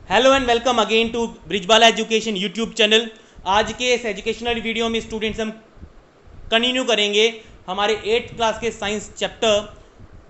Hello and welcome again to Brijbala education YouTube channel. आज के इस एजुकेशनल वीडियो में स्टूडेंट्स हम कंटिन्यू करेंगे हमारे 8th क्लास के साइंस चैप्टर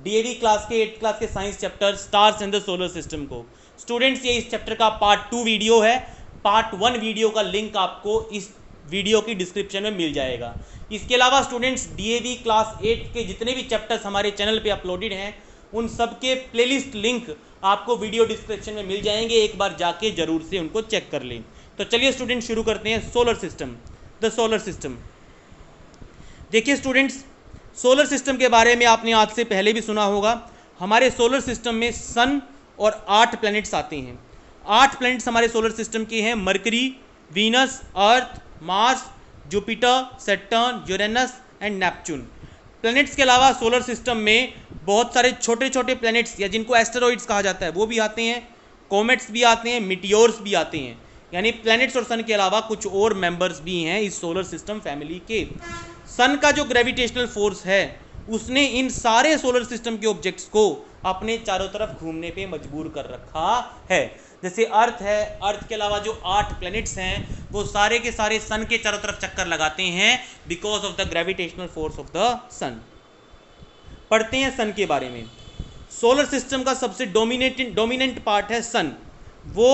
डीएवी क्लास के 8th क्लास के science chapter stars in the solar system को। स्टूडेंट्स ये इस चैप्टर का पार्ट 2 वीडियो है। पार्ट 1 वीडियो का लिंक आपको इस वीडियो की डिस्क्रिप्शन में मिल जाएगा। इसके अलावा स्टूडेंट्स डीएवी क्लास 8 के जितने भी चैप्टर्स हमारे चैनल पे अपलोडेड हैं उन सब के प्लेलिस्ट लिंक आपको वीडियो डिस्क्रिप्शन में मिल जाएंगे, एक बार जाके जरूर से उनको चेक कर लें। तो चलिए स्टूडेंट शुरू करते हैं solar system, the solar system. देखिए स्टूडेंट्स, सोलर सिस्टम के बारे में आपने आज से पहले भी सुना होगा। हमारे सोलर सिस्टम में सन और 8 प्लैनेट्स आते हैं। 8 प्लैनेट्स हमारे सोलर सिस्टम के हैं: mercury, Venus, earth, Mars, Jupiter, Saturn, Uranus and Neptune. Planets के अलावा सोलर सिस्टम में बहुत सारे छोटे छोटे प्लैनेट्स या जिनको एस्टेरॉइड्स कहा जाता है वो भी आते हैं, कॉमेट्स भी आते हैं, मिटियोर्स भी आते हैं। यानी प्लैनेट्स और सन के अलावा कुछ और मेंबर्स भी हैं इस सोलर सिस्टम फैमिली के। सन का जो ग्रेविटेशनल फोर्स है उसने इन सारे सोलर सिस्टम के ऑब्जेक्ट्स को अपने चारों तरफ घूमने पे मजबूर कर रखा है। जैसे अर्थ है, अर्थ के अलावा जो 8 प्लैनेट्स हैं वो सारे के सारे सन के चारों तरफ चक्कर लगाते हैं because of the gravitational force of the sun. पढ़ते हैं सन के बारे में। सोलर सिस्टम का सबसे डोमिनेंट पार्ट है सन। वो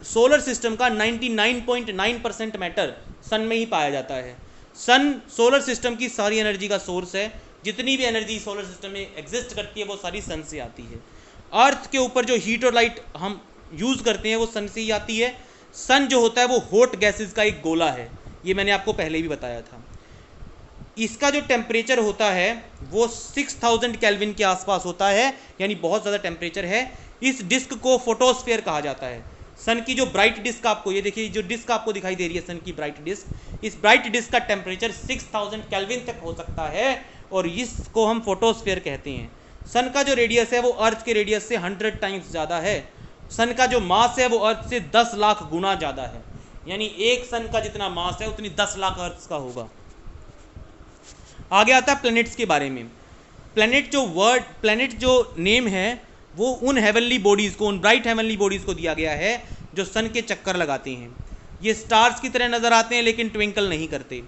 सोलर सिस्टम का 99.9% मैटर सन में ही पाया जाता है। सन सोलर सिस्टम की सारी एनर्जी का सोर्स है। जितनी भी एनर्जी सोलर सिस्टम में एग्जिस्ट करती है वो सारी सन से आती है। अर्थ के ऊपर जो हीट और लाइट हम यूज़ करते हैं वो सन से ही आती है। सन जो होता है वो हॉट गैसेस का एक गोला है, ये मैंने आपको पहले भी बताया था। इसका जो टेम्परेचर होता है वो 6000 केल्विन के आसपास होता है, यानी बहुत ज़्यादा टेम्परेचर है। इस डिस्क को फोटोस्फीयर कहा जाता है। सन की जो ब्राइट डिस्क आपको, ये देखिए जो डिस्क आपको दिखाई दे रही है सन की ब्राइट डिस्क, इस ब्राइट डिस्क का टेम्परेचर 6000 केल्विन तक हो सकता है और इसको हम फोटोस्फीयर कहते हैं। सन का जो रेडियस है वो अर्थ के रेडियस से 100 टाइम्स ज़्यादा है। सन का जो मास है वो अर्थ से 10 लाख गुना ज़्यादा है, यानी एक सन का जितना मास है उतनी 10 लाख अर्थ का होगा। आगे आता है प्लैनेट्स के बारे में। प्लैनेट जो नेम है वो उन हेवनली बॉडीज़ को, उन ब्राइट हेवनली बॉडीज़ को दिया गया है जो सन के चक्कर लगाते हैं। ये स्टार्स की तरह नज़र आते हैं लेकिन ट्विंकल नहीं करते।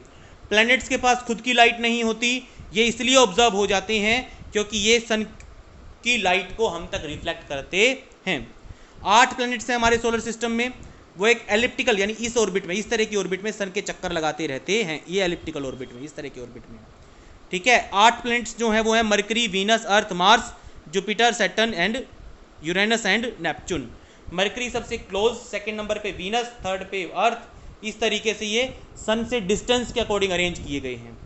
प्लैनेट्स के पास खुद की लाइट नहीं होती, ये इसलिए ऑब्जर्व हो जाते हैं क्योंकि ये सन की लाइट को हम तक रिफ्लेक्ट करते हैं। 8 प्लैनेट्स हैं हमारे सोलर सिस्टम में। वो एक एलिप्टिकल यानी इस ऑर्बिट में, इस तरह की ऑर्बिट में सन के चक्कर लगाते रहते हैं। ये एलिप्टिकल ऑर्बिट में, इस तरह की ऑर्बिट में, ठीक है। 8 प्लैनेट्स जो हैं वो है mercury, Venus, earth, Mars, Jupiter, Saturn and Uranus and Neptune. Mercury सबसे क्लोज, सेकंड नंबर पे वीनस, थर्ड पे अर्थ। इस तरीके से ये सन से डिस्टेंस के अकॉर्डिंग अरेंज किए गए हैं।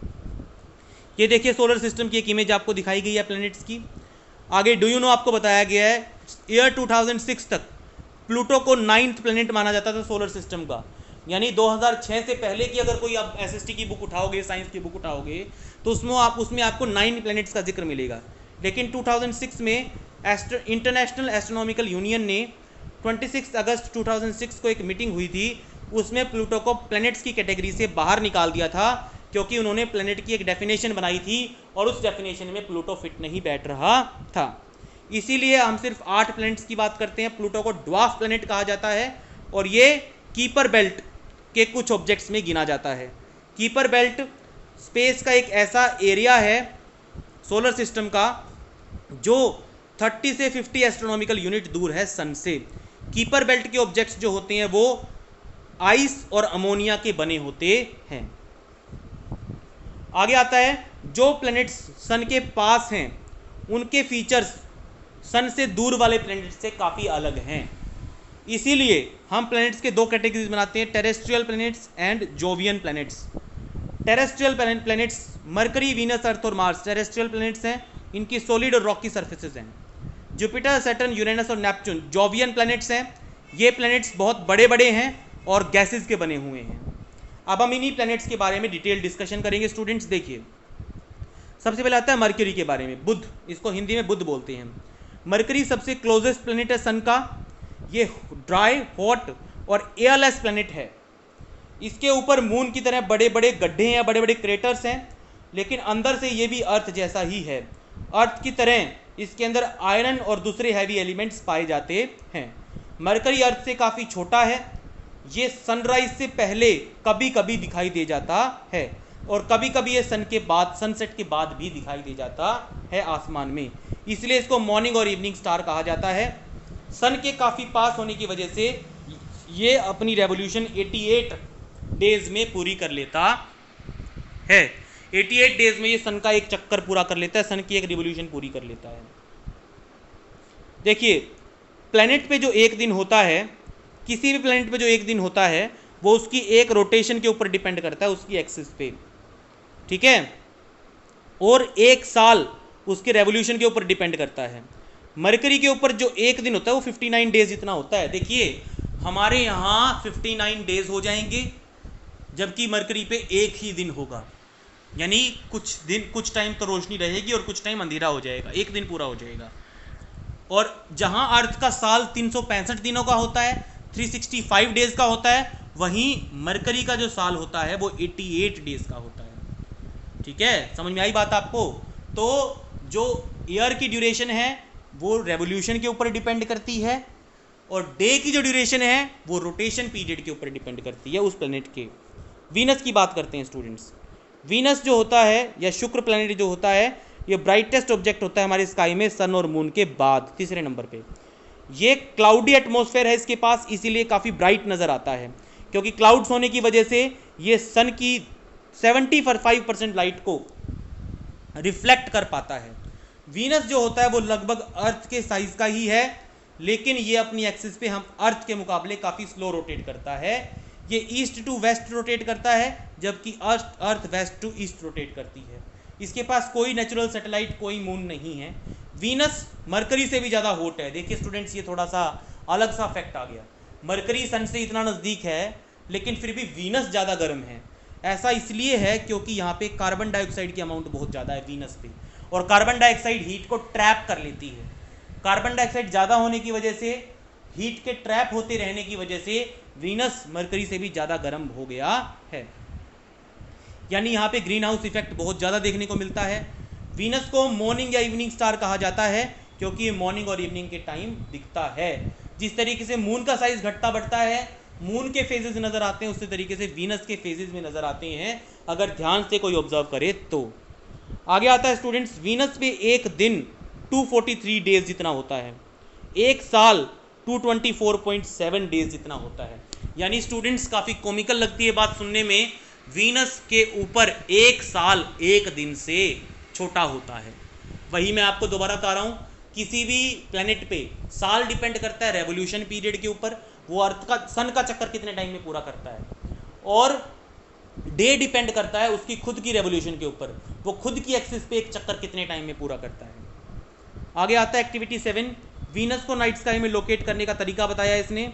ये देखिए सोलर सिस्टम की एक इमेज आपको दिखाई गई है प्लैनेट्स की। आगे डू यू नो आपको बताया गया है ईयर 2006 तक प्लूटो को 9th प्लैनेट माना जाता था सोलर सिस्टम का। यानी 2006 से पहले की अगर कोई आप एसएसटी की बुक उठाओगे, साइंस की बुक उठाओगे तो उसमें आपको 9 प्लैनेट्स का जिक्र मिलेगा। लेकिन 2006 में इंटरनेशनल एस्ट्रोनॉमिकल यूनियन ने 26 अगस्त 2006 को एक मीटिंग हुई थी, उसमें प्लूटो को प्लैनेट्स की कैटेगरी से बाहर निकाल दिया था क्योंकि उन्होंने प्लैनेट की एक डेफिनेशन बनाई थी और उस डेफिनेशन में प्लूटो फिट नहीं बैठ रहा था। इसीलिए हम सिर्फ 8 प्लैनेट्स की बात करते हैं। प्लूटो को ड्वार्फ प्लैनेट कहा जाता है और ये कीपर बेल्ट के कुछ ऑब्जेक्ट्स में गिना जाता है। कीपर बेल्ट स्पेस का एक ऐसा एरिया है सोलर सिस्टम का जो 30 से 50 एस्ट्रोनॉमिकल यूनिट दूर है सन से। कीपर बेल्ट के ऑब्जेक्ट्स जो होते हैं वो आइस और अमोनिया के बने होते हैं। आगे आता है जो प्लैनेट्स सन के पास हैं उनके फीचर्स सन से दूर वाले प्लैनेट्स से काफ़ी अलग हैं। इसीलिए हम प्लैनेट्स के 2 कैटेगरीज बनाते हैं, terrestrial planets and Jovian planets. Terrestrial planets Mercury, Venus, Earth और मार्स टेरेस्ट्रियल प्लैनेट्स हैं। इनकी सॉलिड और रॉकी सर्फेसेस हैं। जुपिटर, सैटर्न, यूरेनस और नेपच्यून जोवियन प्लैनेट्स हैं। ये प्लैनेट्स बहुत बड़े बड़े हैं और गैसेस के बने हुए हैं। अब हम इन्हीं प्लैनेट्स के बारे में डिटेल डिस्कशन करेंगे। स्टूडेंट्स देखिए, सबसे पहले आता है मरकरी के बारे में। बुध, इसको हिंदी में बुध बोलते हैं। मरकरी सबसे क्लोजेस्ट प्लैनेट है सन का। ये ड्राई, हॉट और एयरलेस प्लैनेट है। इसके ऊपर मून की तरह बड़े बड़े गड्ढे हैं, बड़े बड़े क्रेटर्स हैं, लेकिन अंदर से ये भी अर्थ जैसा ही है। अर्थ की तरह इसके अंदर आयरन और दूसरे हैवी एलिमेंट्स पाए जाते हैं। मरकरी अर्थ से काफ़ी छोटा है, ये सनराइज से पहले कभी कभी दिखाई दे जाता है और कभी कभी ये सन के बाद, सनसेट के बाद भी दिखाई दे जाता है आसमान में, इसलिए इसको मॉर्निंग और इवनिंग स्टार कहा जाता है। सन के काफ़ी पास होने की वजह से ये अपनी रेवोल्यूशन 88 डेज में पूरी कर लेता है। 88 डेज में ये सन का एक चक्कर पूरा कर लेता है, सन की एक रिवोल्यूशन पूरी कर लेता है। देखिए, प्लेनेट पे जो एक दिन होता है, किसी भी प्लेनेट पे जो एक दिन होता है वो उसकी एक रोटेशन के ऊपर डिपेंड करता है, उसकी एक्सिस पे, ठीक है, और एक साल उसके रेवोल्यूशन के ऊपर डिपेंड करता है। मरकरी के ऊपर जो एक दिन होता है वो 59 डेज जितना होता है। देखिए, हमारे यहाँ 59 डेज हो जाएंगे, जबकि मरकरी पे एक ही दिन होगा, यानी कुछ टाइम तो रोशनी रहेगी और कुछ टाइम अंधेरा हो जाएगा, एक दिन पूरा हो जाएगा। और जहाँ अर्थ का साल 365 दिनों का होता है, 365 डेज का होता है, वहीं मरकरी का जो साल होता है वो 88 डेज का होता है। ठीक है, समझ में आई बात आपको? तो जो ईयर की ड्यूरेशन है वो रेवोल्यूशन के ऊपर डिपेंड करती है, और डे की जो ड्यूरेशन है वो रोटेशन पीरियड के ऊपर डिपेंड करती है उस प्लेनेट के। वीनस की बात करते हैं स्टूडेंट्स। वीनस जो होता है, या शुक्र प्लेनेट जो होता है, ये ब्राइटेस्ट ऑब्जेक्ट होता है हमारे स्काई में सन और मून के बाद, तीसरे नंबर पे। ये क्लाउडी एटमॉस्फेयर है इसके पास, इसीलिए काफ़ी ब्राइट नज़र आता है, क्योंकि क्लाउड्स होने की वजह से ये सन की 75% लाइट को रिफ्लेक्ट कर पाता है। वीनस जो होता है वो लगभग अर्थ के साइज का ही है, लेकिन ये अपनी एक्सिस पे हम अर्थ के मुकाबले काफ़ी स्लो रोटेट करता है। ये ईस्ट टू वेस्ट रोटेट करता है, जबकि अर्थ वेस्ट टू ईस्ट रोटेट करती है। इसके पास कोई नेचुरल सैटेलाइट, कोई मून नहीं है। वीनस मरकरी से भी ज़्यादा हॉट है। देखिए स्टूडेंट्स, ये थोड़ा सा अलग सा फैक्ट आ गया। मरकरी सन से इतना नज़दीक है, लेकिन फिर भी वीनस ज़्यादा गर्म है। ऐसा इसलिए है क्योंकि यहाँ पे कार्बन डाइऑक्साइड की अमाउंट बहुत ज़्यादा है वीनस पे, और कार्बन डाइऑक्साइड हीट को ट्रैप कर लेती है। कार्बन डाइऑक्साइड ज़्यादा होने की वजह से, हीट के ट्रैप होते रहने की वजह से वीनस मरकरी से भी ज़्यादा गर्म हो गया है। यानी यहाँ पे ग्रीन हाउस इफेक्ट बहुत ज़्यादा देखने को मिलता है। वीनस को मॉर्निंग या इवनिंग स्टार कहा जाता है, क्योंकि ये मॉर्निंग और इवनिंग के टाइम दिखता है। जिस तरीके से मून का साइज घटता बढ़ता है, मून के फेजेस नज़र आते हैं, उसी तरीके से वीनस के फेजेस में नज़र आते हैं, अगर ध्यान से कोई ऑब्जर्व करे तो। आगे आता है स्टूडेंट्स, वीनस पे एक दिन 243 डेज जितना होता है, एक साल 224.7 डेज जितना होता है। यानी स्टूडेंट्स, काफ़ी कॉमिकल लगती है बात सुनने में, वीनस के ऊपर एक साल एक दिन से छोटा होता है। वही मैं आपको दोबारा बता रहा हूँ, किसी भी प्लेनेट पे साल डिपेंड करता है रेवोल्यूशन पीरियड के ऊपर, वो अर्थ का, सन का चक्कर कितने टाइम में पूरा करता है, और डे डिपेंड करता है उसकी खुद की रेवोल्यूशन के ऊपर, वो खुद की एक्सिस पे एक चक्कर कितने टाइम में पूरा करता है। आगे आता है एक्टिविटी 7। वीनस को नाइट स्काई में लोकेट करने का तरीका बताया इसने।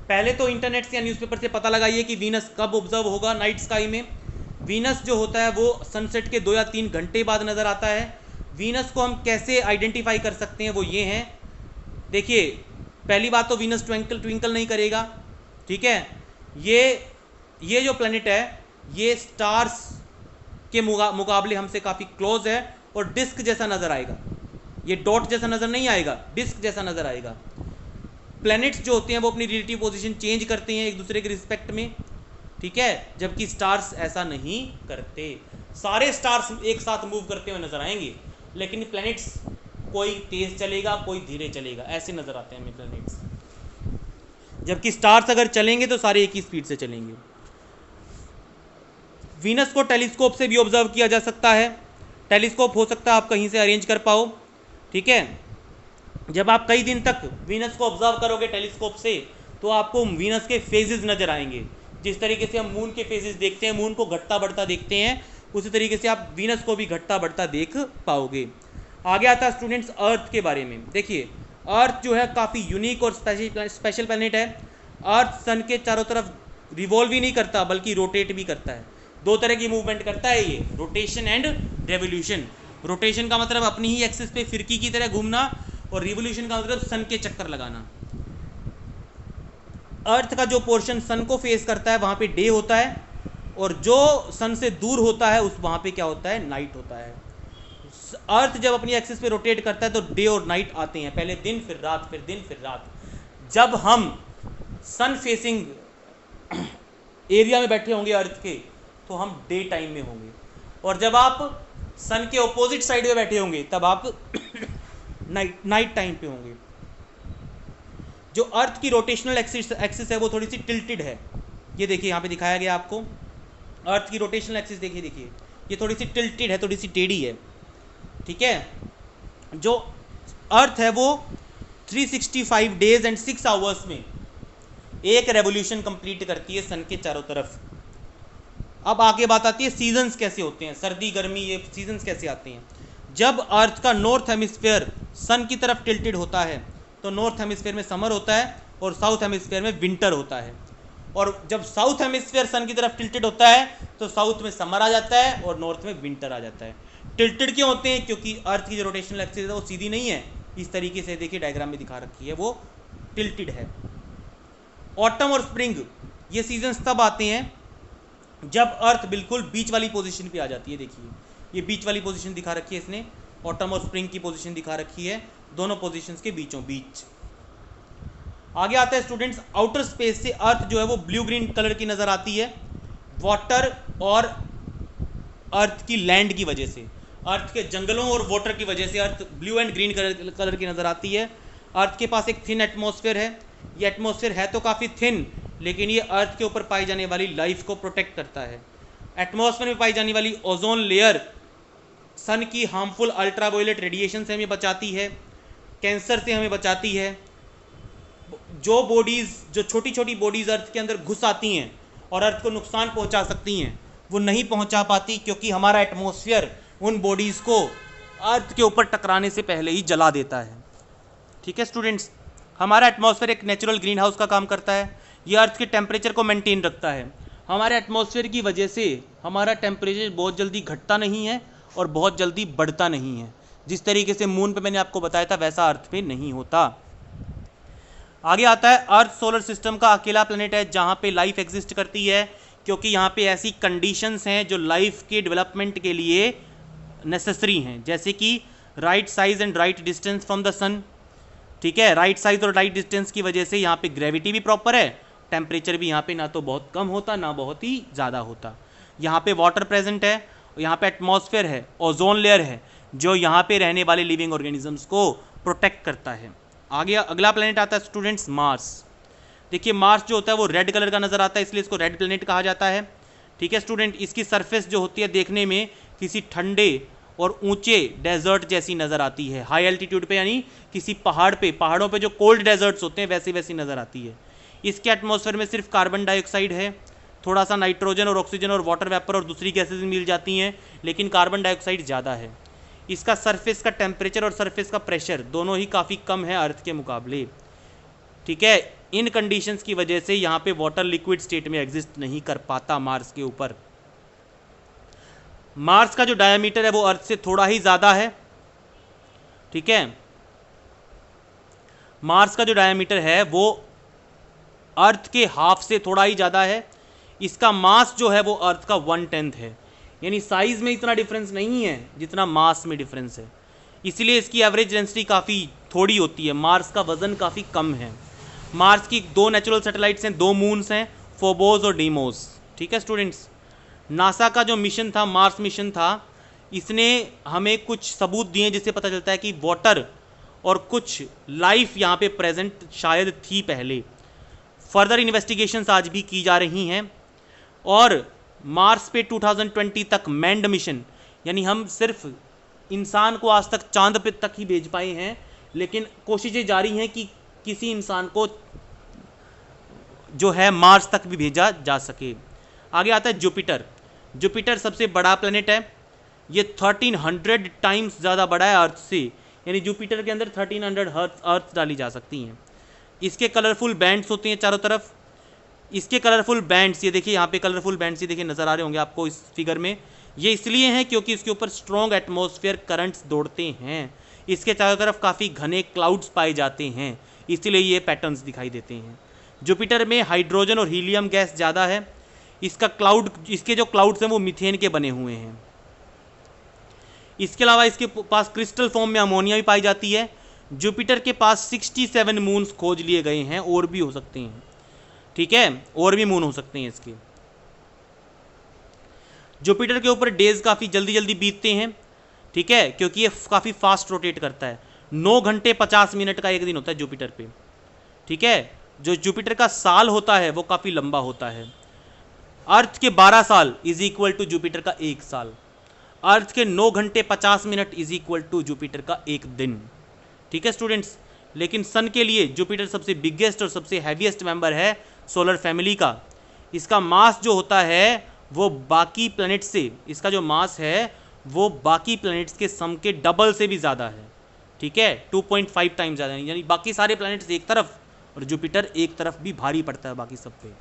पहले तो इंटरनेट से या न्यूज़पेपर से पता लगाइए कि वीनस कब ऑब्जर्व होगा नाइट स्काई में। वीनस जो होता है वो सनसेट के 2 या 3 घंटे बाद नज़र आता है। वीनस को हम कैसे आइडेंटिफाई कर सकते हैं, वो ये हैं। देखिए, पहली बात तो वीनस ट्विंकल नहीं करेगा, ठीक है। ये जो प्लेनेट है ये स्टार्स के मुकाबले हमसे काफ़ी क्लोज है, और डिस्क जैसा नज़र आएगा। ये डॉट जैसा नज़र नहीं आएगा, डिस्क जैसा नज़र आएगा। प्लैनेट्स जो होते हैं वो अपनी रिलेटिव पोजीशन चेंज करते हैं एक दूसरे के रिस्पेक्ट में, ठीक है, जबकि स्टार्स ऐसा नहीं करते। सारे स्टार्स एक साथ मूव करते हुए नजर आएंगे, लेकिन प्लैनेट्स कोई तेज चलेगा, कोई धीरे चलेगा, ऐसे नजर आते हैं हमें प्लैनेट्स। जबकि स्टार्स अगर चलेंगे तो सारे एक ही स्पीड से चलेंगे। वीनस को टेलीस्कोप से भी ऑब्जर्व किया जा सकता है। टेलीस्कोप हो सकता है आप कहीं से अरेंज कर पाओ, ठीक है। जब आप कई दिन तक वीनस को ऑब्जर्व करोगे टेलीस्कोप से, तो आपको वीनस के फेजेस नज़र आएंगे। जिस तरीके से हम मून के फेजेस देखते हैं, मून को घटता बढ़ता देखते हैं, उसी तरीके से आप वीनस को भी घटता बढ़ता देख पाओगे। आगे आता है स्टूडेंट्स अर्थ के बारे में। देखिए, अर्थ जो है काफ़ी यूनिक और स्पेशल प्लैनेट है। अर्थ सन के चारों तरफ रिवॉल्व ही नहीं करता, बल्कि रोटेट भी करता है। 2 तरह की मूवमेंट करता है ये, रोटेशन एंड रेवोल्यूशन। रोटेशन का मतलब अपनी ही एक्सिस पे फिरकी की तरह घूमना, और रिवोल्यूशन का मतलब सन के चक्कर लगाना। अर्थ का जो पोर्शन सन को फेस करता है वहाँ पे डे होता है, और जो सन से दूर होता है उस वहाँ पे क्या होता है, नाइट होता है। अर्थ जब अपनी एक्सिस पे रोटेट करता है तो डे और नाइट आते हैं, पहले दिन फिर रात, फिर दिन फिर रात। जब हम सन फेसिंग एरिया में बैठे होंगे अर्थ के, तो हम डे टाइम में होंगे, और जब आप सन के ऑपोजिट साइड में बैठे होंगे तब आप नाइट टाइम पे होंगे। जो अर्थ की रोटेशनल एक्सिस है वो थोड़ी सी टिल्टेड है। ये देखिए यहाँ पे दिखाया गया आपको, अर्थ की रोटेशनल एक्सिस देखिए ये थोड़ी सी टिल्टेड है, थोड़ी सी टेढ़ी है, ठीक है। जो अर्थ है वो 365 डेज एंड 6 आवर्स में एक रेवोल्यूशन कंप्लीट करती है सन के चारों तरफ। अब आगे बात आती है सीजन्स कैसे होते हैं, सर्दी गर्मी ये सीजन्स कैसे आते हैं। जब अर्थ का नॉर्थ हेमिस्फीयर सन की तरफ टिल्टेड होता है तो नॉर्थ हेमिस्फीयर में समर होता है और साउथ हेमिस्फीयर में विंटर होता है, और जब साउथ हेमिस्फीयर सन की तरफ टिल्टेड होता है तो साउथ में समर आ जाता है और नॉर्थ में विंटर आ जाता है। टिल्टेड क्यों होते हैं? क्योंकि अर्थ की जो रोटेशनल एक्सिस है वो सीधी नहीं है, इस तरीके से देखिए डायग्राम में दिखा रखी है, वो टिल्टेड है। ऑटम और स्प्रिंग ये सीजन्स तब आते हैं जब अर्थ बिल्कुल बीच वाली पोजीशन पे आ जाती है। देखिए ये बीच वाली पोजीशन दिखा रखी है इसने, ऑटम और स्प्रिंग की पोजीशन दिखा रखी है, दोनों पोजीशंस के बीचों बीच। आगे आता है स्टूडेंट्स, आउटर स्पेस से अर्थ जो है वो ब्लू ग्रीन कलर की नजर आती है वाटर और अर्थ की लैंड की वजह से, अर्थ के जंगलों और वाटर की वजह से अर्थ ब्लू एंड ग्रीन कलर की नजर आती है। अर्थ के पास एक थिन एटमॉस्फेयर है, ये एटमॉस्फेयर है तो काफ़ी थिन, लेकिन ये अर्थ के ऊपर पाई जाने वाली लाइफ को प्रोटेक्ट करता है। एटमॉस्फेयर में पाई जाने वाली ओजोन लेयर सन की हार्मफुल अल्ट्रावायलेट रेडिएशन से हमें बचाती है, कैंसर से हमें बचाती है। जो बॉडीज़, जो छोटी छोटी बॉडीज़ अर्थ के अंदर घुस आती हैं और अर्थ को नुकसान पहुंचा सकती हैं, वो नहीं पहुंचा पाती, क्योंकि हमारा एटमॉस्फेयर उन बॉडीज़ को अर्थ के ऊपर टकराने से पहले ही जला देता है। ठीक है स्टूडेंट्स, हमारा एटमॉस्फेयर एक नेचुरल ग्रीन हाउस का काम करता है, ये अर्थ के टेम्परेचर को मेंटेन रखता है। हमारे एटमॉस्फेयर की वजह से हमारा टेम्परेचर बहुत जल्दी घटता नहीं है और बहुत जल्दी बढ़ता नहीं है। जिस तरीके से मून पे मैंने आपको बताया था वैसा अर्थ पे नहीं होता। आगे आता है, अर्थ सोलर सिस्टम का अकेला प्लेनेट है जहाँ पे लाइफ एग्जिस्ट करती है, क्योंकि यहाँ पे ऐसी कंडीशंस हैं जो लाइफ के डेवलपमेंट के लिए नेसेसरी हैं, जैसे कि right size and right distance from the sun. ठीक है, राइट साइज और राइट डिस्टेंस की वजह से यहाँ पे ग्रेविटी भी प्रॉपर है, टेम्परेचर भी यहाँ पे ना तो बहुत कम होता ना बहुत ही ज़्यादा होता। यहाँ पे वाटर प्रेजेंट है, यहाँ पे एटमॉस्फेयर है, ओजोन लेयर है जो यहाँ पे रहने वाले लिविंग ऑर्गेनिजम्स को प्रोटेक्ट करता है। आगे अगला प्लेनेट आता है स्टूडेंट्स मार्स। देखिए मार्स जो होता है वो रेड कलर का नज़र आता है, इसलिए इसको रेड प्लेनेट कहा जाता है। ठीक है स्टूडेंट, इसकी सरफेस जो होती है देखने में किसी ठंडे और ऊंचे डेजर्ट जैसी नज़र आती है, हाई एल्टीट्यूड पे, यानी किसी पहाड़ पे, पहाड़ों पे जो कोल्ड डेजर्ट्स होते हैं वैसी वैसी नज़र आती है। इसके एटमॉस्फेयर में सिर्फ कार्बन डाइऑक्साइड है, थोड़ा सा नाइट्रोजन और ऑक्सीजन और वाटर वेपर और दूसरी गैसेज मिल जाती हैं, लेकिन कार्बन डाइऑक्साइड ज़्यादा है। इसका सरफेस का टेम्परेचर और सरफेस का प्रेशर दोनों ही काफ़ी कम है अर्थ के मुकाबले। ठीक है, इन कंडीशंस की वजह से यहाँ पे वाटर लिक्विड स्टेट में एग्जिस्ट नहीं कर पाता मार्स के ऊपर। मार्स का जो डायमीटर है वो अर्थ से थोड़ा ही ज़्यादा है। ठीक है, मार्स का जो डायमीटर है वो अर्थ के हाफ से थोड़ा ही ज़्यादा है। इसका मास जो है वो अर्थ का 1/10 है, यानी साइज़ में इतना डिफरेंस नहीं है जितना मास में डिफरेंस है, इसलिए इसकी एवरेज डेंसिटी काफ़ी थोड़ी होती है। मार्स का वज़न काफ़ी कम है। मार्स की 2 नेचुरल सैटेलाइट्स हैं, 2 मून्स हैं, फोबोस और डीमोस। ठीक है स्टूडेंट्स, नासा का जो मिशन था, मार्स मिशन था, इसने हमें कुछ सबूत दिए जिससे पता चलता है कि वाटर और कुछ लाइफ यहाँ पे प्रेजेंट शायद थी पहले। फर्दर इन्वेस्टिगेशंस आज भी की जा रही हैं और मार्स पे 2020 तक मैन्ड मिशन, यानी हम सिर्फ इंसान को आज तक चांद पे तक ही भेज पाए हैं, लेकिन कोशिशें जारी हैं कि किसी इंसान को जो है मार्स तक भी भेजा जा सके। आगे आता है जुपिटर। जुपिटर सबसे बड़ा प्लेनेट है, ये 1300 टाइम्स ज़्यादा बड़ा है अर्थ से, यानी जुपिटर के अंदर 1300 अर्थ डाली जा सकती हैं। इसके कलरफुल बैंड्स होते हैं चारों तरफ। इसके कलरफुल बैंड्स, ये देखिए यहाँ पे कलरफुल बैंड्स ये देखिए नज़र आ रहे होंगे आपको इस फिगर में, ये इसलिए हैं क्योंकि इसके ऊपर स्ट्रॉन्ग एटमॉस्फेयर करंट्स दौड़ते हैं। इसके चारों तरफ काफ़ी घने क्लाउड्स पाए जाते हैं, इसलिए ये पैटर्न्स दिखाई देते हैं। जुपिटर में हाइड्रोजन और हीलियम गैस ज़्यादा है। इसके जो क्लाउड्स हैं वो मीथेन के बने हुए हैं। इसके अलावा इसके पास क्रिस्टल फॉर्म में अमोनिया भी पाई जाती है, जुपिटर के पास 67 मून्स खोज लिए गए हैं, और भी हो सकते हैं, ठीक है, और भी मून हो सकते हैं इसके। जुपिटर के ऊपर डेज काफ़ी जल्दी जल्दी बीतते हैं, ठीक है, क्योंकि ये काफ़ी फास्ट रोटेट करता है। 9 घंटे 50 मिनट का एक दिन होता है जुपिटर पे, ठीक है। जो जुपिटर का साल होता है वो काफ़ी लंबा होता है। अर्थ के 12 साल इज इक्वल टू जुपिटर का एक साल। अर्थ के 9 घंटे 50 minute is equal to Jupiter का एक दिन, ठीक है स्टूडेंट्स। लेकिन सन के लिए जुपिटर सबसे बिगेस्ट और सबसे हैवीएस्ट मेंबर है सोलर फैमिली का। इसका मास जो होता है वो बाकी प्लैनेट से, इसका जो मास है वो बाकी प्लैनेट्स के सम के डबल से भी ज़्यादा है, ठीक है, 2.5 टाइम्स ज़्यादा, यानी बाकी सारे प्लैनेट्स एक तरफ और जुपिटर एक तरफ भी भारी पड़ता है बाकी सब पे।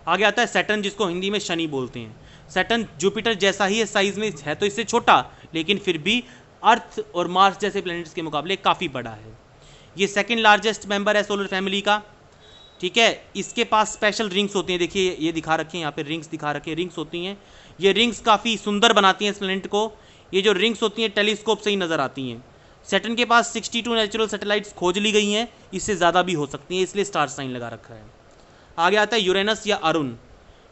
आगे आता है सैटर्न, जिसको हिंदी में शनि बोलते हैं। सैटर्न जुपिटर जैसा ही है साइज में, है तो इससे छोटा, लेकिन फिर भी अर्थ और मार्स जैसे प्लैनेट्स के मुकाबले काफ़ी बड़ा है। ये सेकंड लार्जेस्ट मेंबर है सोलर फैमिली का, ठीक है। इसके पास स्पेशल रिंग्स होती हैं, देखिए ये दिखा रखे हैं यहाँ पे, रिंग्स दिखा रखे हैं, रिंग्स होती हैं। ये रिंग्स काफ़ी सुंदर बनाती हैं इस प्लैनेट को। ये जो रिंग्स होती हैं टेलीस्कोप से ही नज़र आती हैं। सैटर्न के पास 62 नेचुरल सैटेलाइट्स खोज ली गई हैं, इससे ज़्यादा भी हो सकती हैं, इसलिए स्टार साइन लगा रखा है। आगे आता है यूरेनस या अरुण।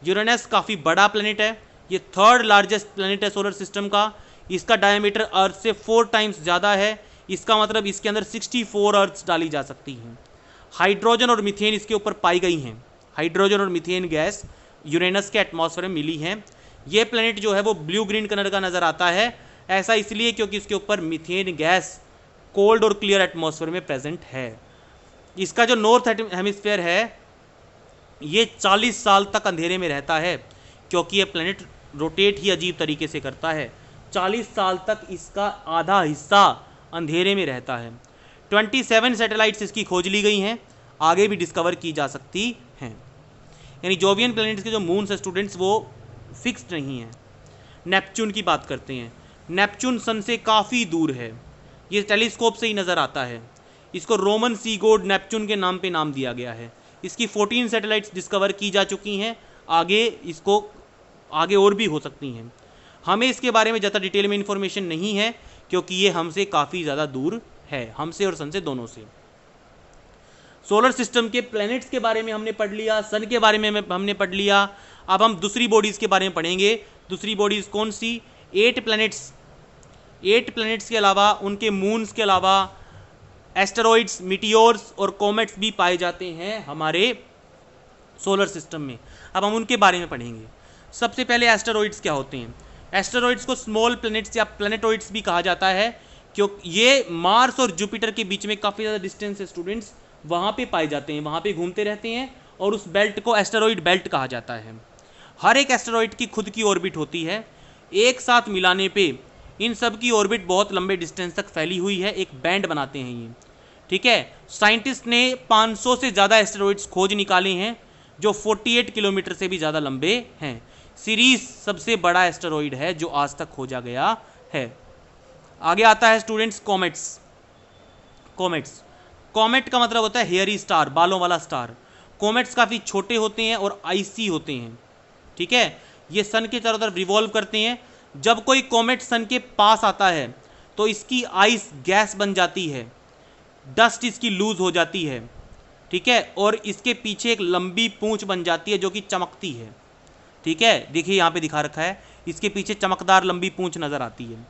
यूरेनस काफ़ी बड़ा प्लैनेट है, ये थर्ड लार्जेस्ट प्लैनेट है सोलर सिस्टम का। इसका डायमीटर अर्थ से 4 टाइम्स ज़्यादा है। इसका मतलब इसके अंदर 64 अर्थ्स डाली जा सकती हैं। हाइड्रोजन और मीथेन इसके ऊपर पाई गई हैं। हाइड्रोजन और मीथेन गैस यूरेनस के एटमॉस्फेयर में मिली हैं। ये प्लैनेट जो है वो ब्लू ग्रीन कलर का नज़र आता है, ऐसा इसलिए क्योंकि इसके ऊपर मीथेन गैस कोल्ड और क्लियर एटमॉस्फेयर में प्रेजेंट है। इसका जो नॉर्थ हेमिस्फेयर है ये 40 साल तक अंधेरे में रहता है, क्योंकि ये प्लैनेट रोटेट ही अजीब तरीके से करता है। 40 साल तक इसका आधा हिस्सा अंधेरे में रहता है। 27 सैटेलाइट्स इसकी खोज ली गई हैं, आगे भी डिस्कवर की जा सकती हैं। यानी जोवियन प्लैनेट्स के जो मून्स है स्टूडेंट्स वो फिक्स्ड नहीं हैं। नेपच्यून की बात करते हैं। नेपच्यून सन से काफ़ी दूर है, ये टेलीस्कोप से ही नज़र आता है। इसको रोमन सी गोड नेपच्यून के नाम पे नाम दिया गया है। इसकी 14 सैटेलाइट्स डिस्कवर की जा चुकी हैं, आगे और भी हो सकती हैं। हमें इसके बारे में ज़्यादा डिटेल में इंफॉर्मेशन नहीं है, क्योंकि ये हमसे काफ़ी ज़्यादा दूर है, हमसे और सन से दोनों से। सोलर सिस्टम के प्लैनेट्स के बारे में हमने पढ़ लिया, सन के बारे में हमने पढ़ लिया। अब हम दूसरी बॉडीज़ के बारे में पढ़ेंगे। दूसरी बॉडीज़ कौन सी? 8 प्लैनेट्स के अलावा, उनके मून्स के अलावा एस्टेरॉइड्स, मीटियोर्स और कॉमेट्स भी पाए जाते हैं हमारे सोलर सिस्टम में। अब हम उनके बारे में पढ़ेंगे। सबसे पहले एस्टेरॉइड्स क्या होते हैं? एस्टेरॉइड्स को स्मॉल प्लैनेट्स या प्लैनेटॉइड्स भी कहा जाता है, क्योंकि ये मार्स और जुपिटर के बीच में काफ़ी ज़्यादा डिस्टेंस है स्टूडेंट्स, वहाँ पे पाए जाते हैं, वहाँ पे घूमते रहते हैं, और उस बेल्ट को एस्टेरॉइड बेल्ट कहा जाता है। हर एक एस्टेरॉइड की खुद की ऑर्बिट होती है, एक साथ मिलाने पे इन सब की ऑर्बिट बहुत लंबे डिस्टेंस तक फैली हुई है, एक बैंड बनाते हैं ये, ठीक है। साइंटिस्ट ने 500 से ज़्यादा एस्टेरॉइड्स खोज निकाले हैं, जो 48 किलोमीटर से भी ज़्यादा लंबे हैं। सीरीज सबसे बड़ा एस्टेरॉइड है जो आज तक खोजा गया है। आगे आता है स्टूडेंट्स कॉमेट्स। कॉमेट का मतलब होता है हेयरी स्टार, बालों वाला स्टार। कॉमेट्स काफ़ी छोटे होते हैं और आइसी होते हैं, ठीक है। ये सन के चारों तरफ रिवॉल्व करते हैं। जब कोई कॉमेट सन के पास आता है तो इसकी आइस गैस बन जाती है, डस्ट इसकी लूज हो जाती है, ठीक है, और इसके पीछे एक लंबी पूंछ बन जाती है जो कि चमकती है, ठीक है। देखिए यहाँ पे दिखा रखा है, इसके पीछे चमकदार लंबी पूंछ नज़र आती है,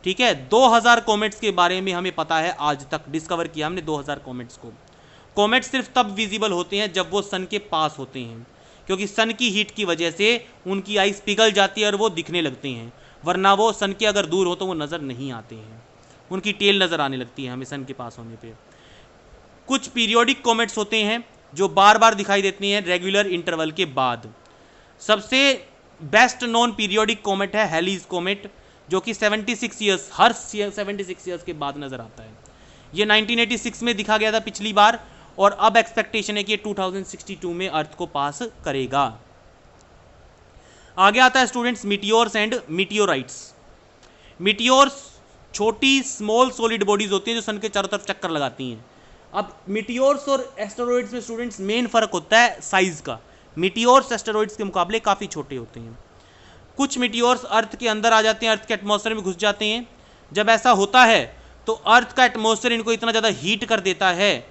ठीक है। 2000 कॉमेट्स के बारे में हमें पता है, आज तक डिस्कवर किया हमने 2000 कॉमेट्स को। कॉमेट्स सिर्फ तब विजिबल होते हैं जब वो सन के पास होते हैं, क्योंकि सन की हीट की वजह से उनकी आइस पिघल जाती है और वो दिखने लगते हैं, वरना वो सन के अगर दूर हो तो वो नज़र नहीं आते हैं, उनकी टेल नज़र आने लगती है हमें सन के पास होने पे। कुछ पीरियोडिक कॉमेट्स होते हैं जो बार बार दिखाई देती हैं रेगुलर इंटरवल के बाद। सबसे बेस्ट नॉन पीरियोडिक कॉमेट है हैलीज कॉमेट, जो कि 76 ईयर्स, हर 76 ईयर्स के बाद नज़र आता है। ये 1986 में दिखा गया था पिछली बार, और अब एक्सपेक्टेशन है कि 2062 में अर्थ को पास करेगा। आगे आता है students meteors and meteorites. Meteors छोटी स्मॉल सॉलिड बॉडीज होती हैं जो सन के चारों तरफ चक्कर लगाती हैं। अब मीटियोर्स और एस्टेरॉइड्स में स्टूडेंट्स मेन फ़र्क होता है साइज़ का। मीटियोर्स एस्टेरॉइड्स के मुकाबले काफ़ी छोटे होते हैं। कुछ मीटियोर्स अर्थ के अंदर आ जाते हैं, अर्थ के एटमॉस्फेयर में घुस जाते हैं। जब ऐसा होता है तो अर्थ का एटमॉस्फेयर इनको इतना ज़्यादा हीट कर देता है,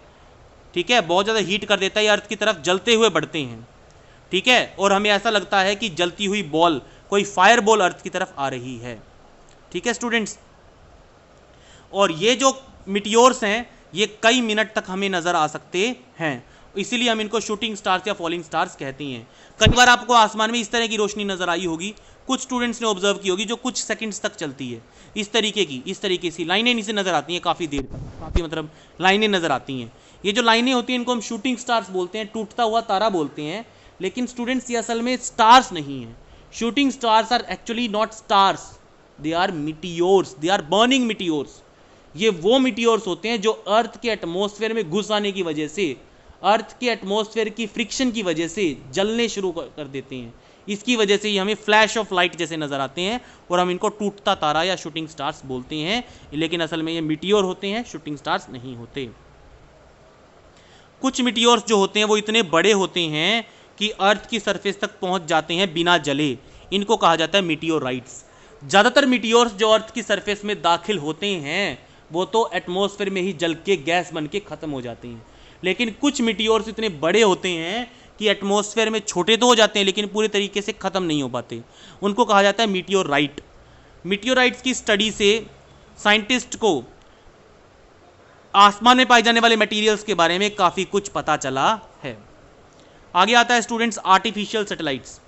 ठीक है, बहुत ज़्यादा हीट कर देता है, ये अर्थ की तरफ जलते हुए बढ़ते हैं, ठीक है, और हमें ऐसा लगता है कि जलती हुई बॉल, कोई फायर बॉल अर्थ की तरफ आ रही है, ठीक है स्टूडेंट्स। और ये जो मिटियोर्स हैं ये कई मिनट तक हमें नज़र आ सकते हैं, इसीलिए हम इनको शूटिंग स्टार्स या फॉलिंग स्टार्स कहते हैं। कई बार आपको आसमान में इस तरह की रोशनी नज़र आई होगी, कुछ स्टूडेंट्स ने ऑब्जर्व की होगी, जो कुछ सेकंड्स तक चलती है, इस तरीके से लाइनें नीचे नज़र आती हैं, काफ़ी देर तक, काफ़ी मतलब लाइनें नज़र आती हैं। ये जो लाइनें होती हैं इनको हम शूटिंग स्टार्स बोलते हैं, टूटता हुआ तारा बोलते हैं। लेकिन स्टूडेंट्स ये असल में स्टार्स नहीं हैं। Shooting stars are actually not stars, they are meteors, they are burning meteors. ये वो मिटियोर्स होते हैं जो अर्थ के एटमॉस्फेयर में घुस आने की वजह से, अर्थ के एटमॉस्फेयर की फ्रिक्शन की वजह से जलने शुरू कर देते हैं। इसकी वजह से ये हमें फ्लैश ऑफ लाइट जैसे नज़र आते हैं और हम इनको टूटता तारा या शूटिंग स्टार्स बोलते हैं। लेकिन असल में ये मिटियोर होते हैं, शूटिंग स्टार्स नहीं होते। कुछ मिटियोर्स जो होते हैं वो इतने बड़े होते हैं कि अर्थ की सरफेस तक पहुंच जाते हैं बिना जले, इनको कहा जाता है मिटियोराइट्स। ज़्यादातर मिटियोर्स जो अर्थ की सरफेस में दाखिल होते हैं वो तो एटमॉस्फेयर में ही जल के गैस बन के ख़त्म हो जाते हैं। लेकिन कुछ मिटियोर्स इतने बड़े होते हैं कि एटमॉस्फेयर में छोटे तो हो जाते हैं लेकिन पूरे तरीके से ख़त्म नहीं हो पाते, उनको कहा जाता है मिटियोराइट। मिटियोराइट्स की स्टडी से साइंटिस्ट को आसमान में पाए जाने वाले मटेरियल्स के बारे में काफ़ी कुछ पता चला है। आगे आता है स्टूडेंट्स आर्टिफिशियल सैटेलाइट्स।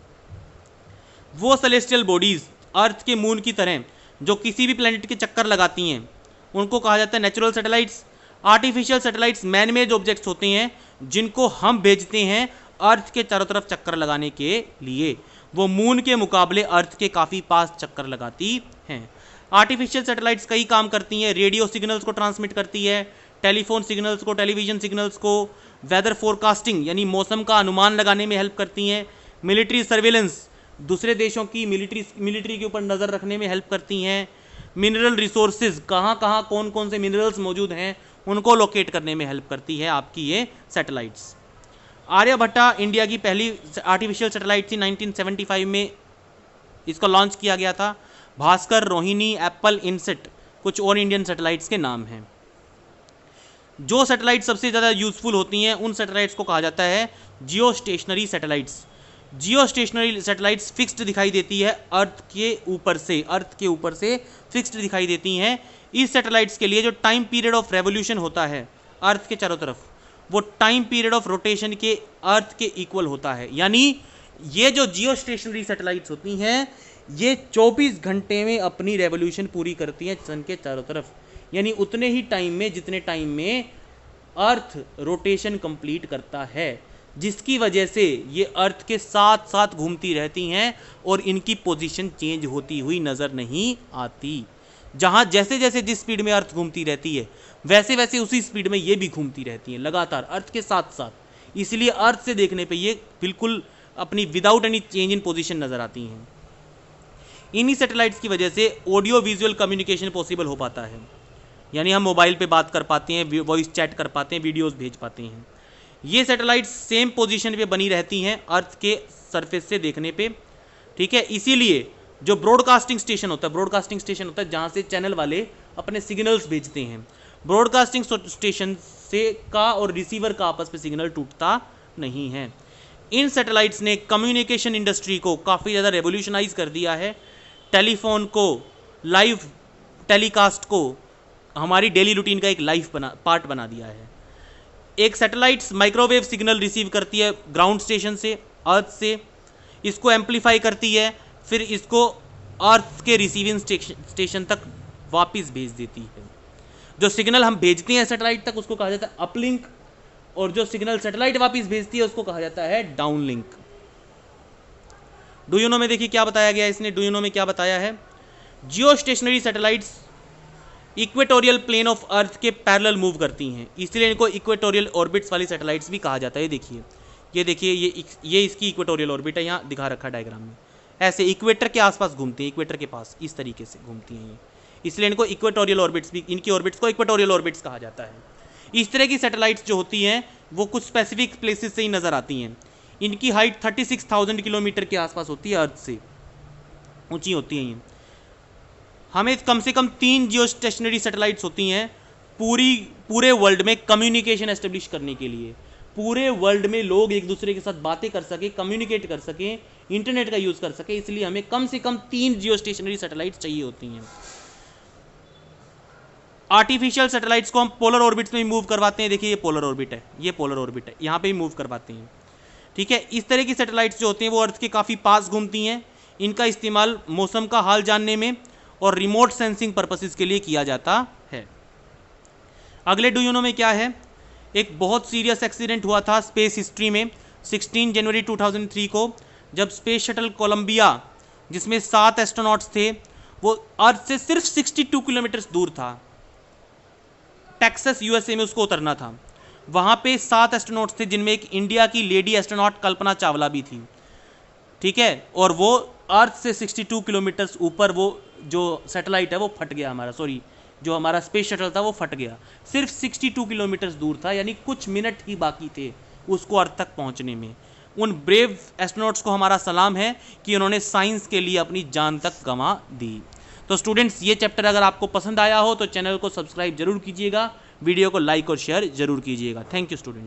वो सेलेस्टियल बॉडीज़ अर्थ के मून की तरह जो किसी भी प्लैनेट के चक्कर लगाती हैं उनको कहा जाता है natural satellites. Artificial satellites man made objects होते हैं जिनको हम भेजते हैं अर्थ के चारों तरफ चक्कर लगाने के लिए। वो मून के मुकाबले अर्थ के काफ़ी पास चक्कर लगाती हैं। आर्टिफिशियल सैटेलाइट्स कई काम करती हैं, रेडियो सिग्नल्स को ट्रांसमिट करती है, टेलीफोन सिग्नल्स को, टेलीविज़न सिग्नल्स को, वेदर फोरकास्टिंग यानी मौसम का अनुमान लगाने में हेल्प करती हैं, मिलिट्री सर्वेलेंस दूसरे देशों की मिलिट्री के ऊपर नज़र रखने में हेल्प करती हैं, मिनरल रिसोर्सेज कहाँ कहाँ कौन कौन से मिनरल्स मौजूद हैं उनको लोकेट करने में हेल्प करती है आपकी ये सैटेलाइट्स। आर्यभट्टा इंडिया की पहली आर्टिफिशियल सैटेलाइट थी, 1975 में इसको लॉन्च किया गया था। भास्कर, रोहिणी, एप्पल, इनसेट कुछ और इंडियन सैटेलाइट्स के नाम हैं। जो सैटेलाइट सबसे ज़्यादा यूज़फुल होती हैं उन सैटेलाइट्स को कहा जाता है जियो स्टेशनरी सैटेलाइट्स। जियो स्टेशनरी सैटेलाइट्स फिक्स्ड दिखाई देती है अर्थ के ऊपर से फिक्स्ड दिखाई देती हैं। इस सैटेलाइट्स के लिए जो टाइम पीरियड ऑफ रेवोल्यूशन होता है अर्थ के चारों तरफ, वो टाइम पीरियड ऑफ रोटेशन के अर्थ के इक्वल होता है। यानी ये जो जियो स्टेशनरी सैटेलाइट्स होती हैं ये 24 घंटे में अपनी रेवोल्यूशन पूरी करती हैं सन के चारों तरफ, यानी उतने ही टाइम में जितने टाइम में अर्थ रोटेशन कंप्लीट करता है, जिसकी वजह से ये अर्थ के साथ साथ घूमती रहती हैं और इनकी पोजीशन चेंज होती हुई नज़र नहीं आती। जहाँ जैसे जैसे जिस स्पीड में अर्थ घूमती रहती है वैसे वैसे उसी स्पीड में ये भी घूमती रहती हैं लगातार अर्थ के साथ साथ। इसलिए अर्थ से देखने पे ये बिल्कुल अपनी without any change in position नज़र आती हैं। इन्हीं सैटेलाइट्स की वजह से ऑडियो विजुअल कम्युनिकेशन पॉसिबल हो पाता है, यानी हम मोबाइल पे बात कर पाते हैं, वॉइस चैट कर पाते हैं, वीडियोस भेज पाते हैं। ये सैटेलाइट्स सेम पोजीशन पे बनी रहती हैं अर्थ के सरफेस से देखने पे, ठीक है। इसीलिए जो ब्रॉडकास्टिंग स्टेशन होता है जहाँ से चैनल वाले अपने सिग्नल्स भेजते हैं, ब्रॉडकास्टिंग स्टेशन से का और रिसीवर का आपस में सिग्नल टूटता नहीं है। इन सैटेलाइट्स ने कम्युनिकेशन इंडस्ट्री को काफ़ी ज़्यादा रेवोल्यूशनाइज कर दिया है। टेलीफोन को, लाइव टेलीकास्ट को हमारी डेली रूटीन का एक पार्ट बना दिया है। एक सैटेलाइट्स माइक्रोवेव सिग्नल रिसीव करती है ग्राउंड स्टेशन से, अर्थ से, इसको एम्पलीफाई करती है, फिर इसको अर्थ के रिसीविंग स्टेशन तक वापस भेज देती है। जो सिग्नल हम भेजते हैं सैटेलाइट तक उसको कहा जाता है अपलिंक, और जो सिग्नल सैटेलाइट वापस भेजती है उसको कहा जाता है डाउनलिंक। डू यू नो में देखिए क्या बताया गया इसने, डू यू नो में क्या बताया है, geostationary satellites equatorial plane of earth के पैरेलल मूव करती हैं, इसलिए इनको इक्वेटोरियल ऑर्बिट्स वाली सैटेलाइट्स भी कहा जाता है। ये देखिए ये इसकी इक्वेटोरियल ऑर्बिट है, यहाँ दिखा रखा डायग्राम में, ऐसे इक्वेटर के आसपास घूमती हैं, इक्वेटर के पास इस तरीके से घूमती हैं ये, इसलिए इनको इक्वेटोरियल ऑर्बिट्स भी, इनकी ऑर्बिट्स को इक्वेटोरियल ऑर्बिट्स कहा जाता है। इस तरह की सैटेलाइट्स जो होती हैं वो कुछ स्पेसिफिक प्लेसेस से ही नज़र आती हैं। इनकी हाइट 36,000 किलोमीटर के आसपास होती है, अर्थ से ऊंची होती हैं ये। हमें कम से कम 3 जियो स्टेशनरी सैटेलाइट्स होती हैं पूरे वर्ल्ड में कम्युनिकेशन एस्टेब्लिश करने के लिए। पूरे वर्ल्ड में लोग एक दूसरे के साथ बातें कर सके, कम्युनिकेट कर सकें, इंटरनेट का यूज़ कर सके, इसलिए हमें कम से कम 3 जियो स्टेशनरी सैटेलाइट्स चाहिए होती हैं। आर्टिफिशियल सैटेलाइट्स को हम पोलर ऑर्बिट्स में मूव करवाते हैं। देखिए ये पोलर ऑर्बिट है, ये पोलर ऑर्बिट है, यहाँ पे ही मूव करवाते हैं। ठीक है, इस तरह की सैटेलाइट्स जो होती हैं वो अर्थ के काफ़ी पास घूमती हैं। इनका इस्तेमाल मौसम का हाल जानने में और रिमोट सेंसिंग पर्पसेस के लिए किया जाता है। अगले डू यू नो में क्या है, एक बहुत सीरियस एक्सीडेंट हुआ था स्पेस हिस्ट्री में 16 जनवरी 2003 को, जब स्पेस शटल कोलंबिया जिसमें 7 एस्ट्रोनॉट्स थे, वो अर्थ से सिर्फ 62 किलोमीटर दूर था, टेक्सास यूएसए में उसको उतरना था। वहाँ पे 7 एस्ट्रोनॉट्स थे जिनमें एक इंडिया की लेडी एस्ट्रोनॉट कल्पना चावला भी थी। ठीक है, और वो अर्थ से 62 किलोमीटर ऊपर वो जो सैटेलाइट है वो फट गया हमारा, सॉरी जो हमारा स्पेस शटल था वो फट गया। सिर्फ 62 किलोमीटर दूर था, यानी कुछ मिनट ही बाकी थे उसको अर्थ तक पहुंचने में। उन ब्रेव एस्ट्रोनॉट्स को हमारा सलाम है कि उन्होंने साइंस के लिए अपनी जान तक गंवा दी। तो स्टूडेंट्स, ये चैप्टर अगर आपको पसंद आया हो तो चैनल को सब्सक्राइब जरूर कीजिएगा, वीडियो को लाइक और शेयर जरूर कीजिएगा। Thank you students.